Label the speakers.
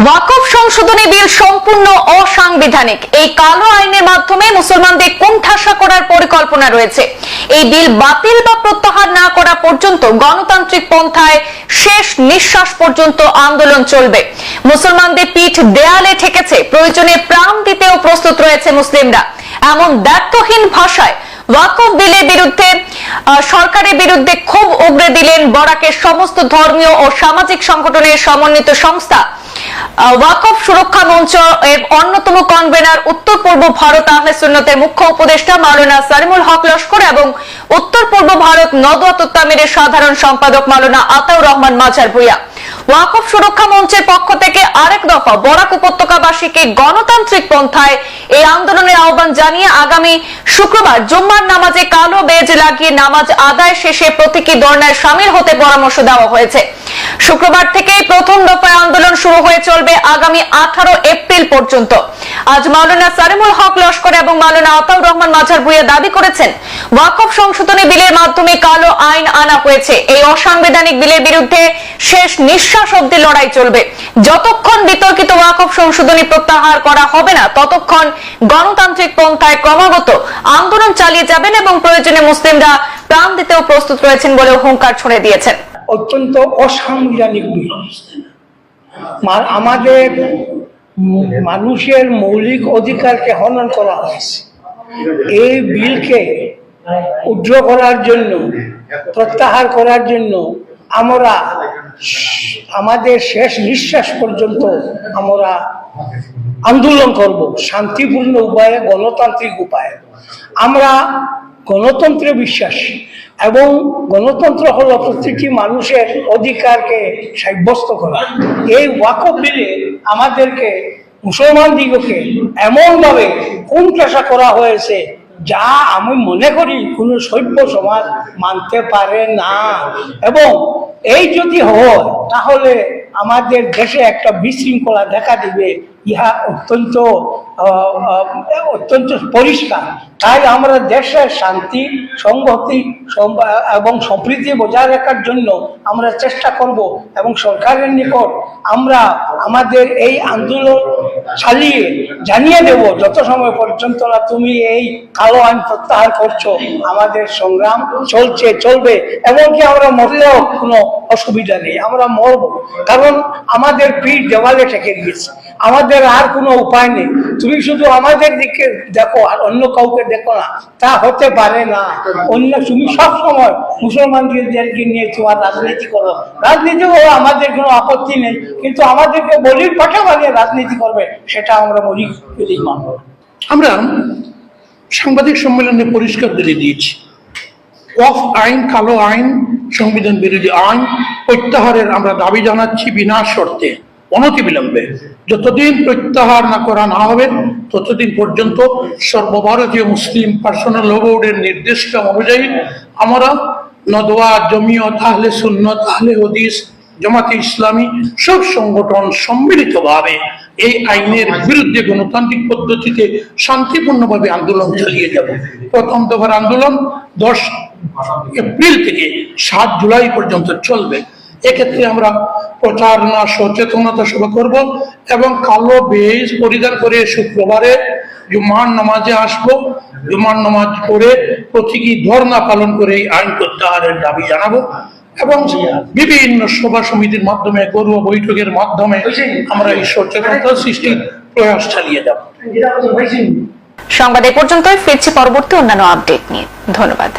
Speaker 1: ওয়াকফ সংশোধনী বিল সম্পূর্ণ অসাংবিধানিক। এই কালো আইনের মাধ্যমে মুসলমানদের কোণঠাসা করার পরিকল্পনা রয়েছে। এই বিল বাতিল বা প্রত্যাহার না করা পর্যন্ত গণতান্ত্রিক পন্থায় শেষ নিঃশ্বাস পর্যন্ত আন্দোলন চলবে। মুসলমানদের পিঠ দেয়ালে ঠেকেছে, প্রয়োজনে প্রাণ দিতেও প্রস্তুত রয়েছে মুসলিমরা। এমন দ্ব্যর্থহীন ভাষায় ওয়াকফ বিলের বিরুদ্ধে সরকারের বিরুদ্ধে ক্ষোভ উগরে দিলেন বরাকের সমস্ত ধর্মীয় ও সামাজিক সংগঠনের সমন্বিত সংস্থা ওয়াকফ সুরক্ষা মঞ্চ এর অন্যতম কনভেনার উত্তর পূর্ব ভারত আহলে সুন্নতের মুখ্য উপদেষ্টা মাওলানা সালিমুল হক লস্কর এবং উত্তর পূর্ব ভারত নদওয়াত তামিরের সাধারণ সম্পাদক মাওলানা আতাউর রহমান মাজার ভুইয়া। ওয়াকফ সুরক্ষা মঞ্চের পক্ষ থেকে আরেক দফা বরাক উপত্যকাবাসীকে গণতান্ত্রিক পন্থায় এই আন্দোলনের আহ্বান জানিয়ে আগামী শুক্রবার জুম্মার নামাজে কালো বেজ লাগিয়ে নামাজ আদায় শেষে প্রতীকী ধর্নায় শামিল হতে পরামর্শ দেওয়া হয়েছে। শুক্রবার থেকেই প্রথম দফায় আন্দোলন শুরু হয়ে চলবে আগামী 18 এপ্রিল পর্যন্ত। আজ মাওলানা সালিমুল হক লস্কর এবং মাওলানা আতাউর রহমান মাজার ভুইয়া দাবি করেছেন, ওয়াকফ সংশোধনী বিলের মাধ্যমে কালো আইন আনা হয়েছে। এই অসাংবিধানিক বিলের বিরুদ্ধে শেষ নিঃশ্বাস অবধি লড়াই চলবে। যতক্ষণ বিতর্কিত ওয়াকফ সংশোধনী প্রত্যাহার করা হবে না, ততক্ষণ গণতান্ত্রিক পন্থায় ক্রমাগত আন্দোলন চালিয়ে যাবেন এবং প্রয়োজনে মুসলিমরা প্রাণ দিতেও প্রস্তুত রয়েছেন বলে হুঙ্কার ছড়ে দিয়েছেন।
Speaker 2: অত্যন্ত অসাংবিধানিক বিল, আমাদের মানুষের মৌলিক অধিকারকে হনন করা হয়েছে। এই বিলকে উদ্র করার জন্য, প্রত্যাহার করার জন্য আমরা আমাদের শেষ নিঃশ্বাস পর্যন্ত আমরা আন্দোলন করব, শান্তিপূর্ণ উপায়ে, গণতান্ত্রিক উপায়ে। আমরা গণতন্ত্রে বিশ্বাসী এবং গণতন্ত্র হলো প্রত্যেকটি মানুষের অধিকারকে সাব্যস্ত করা। এই ওয়াকফ বিলে আমাদেরকে মুসলমান দিগকে এমনভাবে কোণঠাসা করা হয়েছে যা আমি মনে করি কোনো সভ্য সমাজ মানতে পারে না। এবং এই যদি হয় তাহলে আমাদের দেশে একটা বিশৃঙ্খলা দেখা দিবে, ইহা অত্যন্ত পরিষ্কার। তাই আমরা দেশের শান্তি, সংহতি এবং সম্প্রীতি বজায় রাখার জন্য আমরা চেষ্টা করব এবং সরকারের নিকট আমরা আমাদের এই আন্দোলন চালিয়ে জানিয়ে দেব, যত সময় পর্যন্ত না তুমি এই কালো আইন প্রত্যাহার করছো, আমাদের সংগ্রাম চলবে। এমনকি আমরা মরলেও কোনো অসুবিধা নেই, আমরা মরব, কারণ আমাদের পিঠ দেওয়ালে ঠেকে গিয়েছে, আমাদের আর কোনো উপায় নেই। তুমি শুধু আমাদের দিকে দেখো আর অন্য কাউকে দেখো না, তা হতে পারে না। তুমি সব সময় মুসলমানদেরকে নিয়ে তোমার রাজনীতি করো, রাজনীতি করো, আমাদের কোনো আপত্তি নেই, কিন্তু আমাদেরকে বলির পাঠা বানিয়ে রাজনীতি করবে, সেটা আমরা বলি মানব।
Speaker 3: আমরা সাংবাদিক সম্মেলনে পরিষ্কার করে দিয়েছি, ওয়াকফ আইন কালো আইন, সংবিধান বিরোধী আইন প্রত্যাহারের আমরা দাবি জানাচ্ছি বিনা শর্তে, অনতিবিলম্বে। যতদিন প্রত্যাহার না হবে ততদিন পর্যন্ত সর্বভারতীয় মুসলিম পার্সোনাল ল বোর্ডের নির্দেশনা অনুযায়ী আমরা নদওয়া, জমিয়ত, আহলে সুন্নত, আহলে হাদিস, জামাতে ইসলামী সব সংগঠন সম্মিলিতভাবে এই আইনের বিরুদ্ধে গণতান্ত্রিক পদ্ধতিতে শান্তিপূর্ণভাবে আন্দোলন চালিয়ে যাব। প্রথম দফার আন্দোলন 10 এপ্রিল থেকে 7 জুলাই পর্যন্ত চলবে। এক্ষেত্রে আমরা প্রচারণা, সচেতনতা সভা করব এবং কালো বেজ পরিধান করে শুক্রবারে জুমার নামাজে আসবো। জুমার নামাজ করে প্রতীকী ধর্ণা পালন করে এই আইন প্রত্যাহারের দাবি জানাবো এবং বিভিন্ন সভা সমিতির মাধ্যমে, গরুয়া বৈঠকের মাধ্যমে আমরা এই সচেতনতা সৃষ্টির প্রয়াস চালিয়ে যাব।
Speaker 1: সংবাদ এ পর্যন্তই, ফিরছি পরবর্তী অন্যান্য আপডেট নিয়ে। ধন্যবাদ।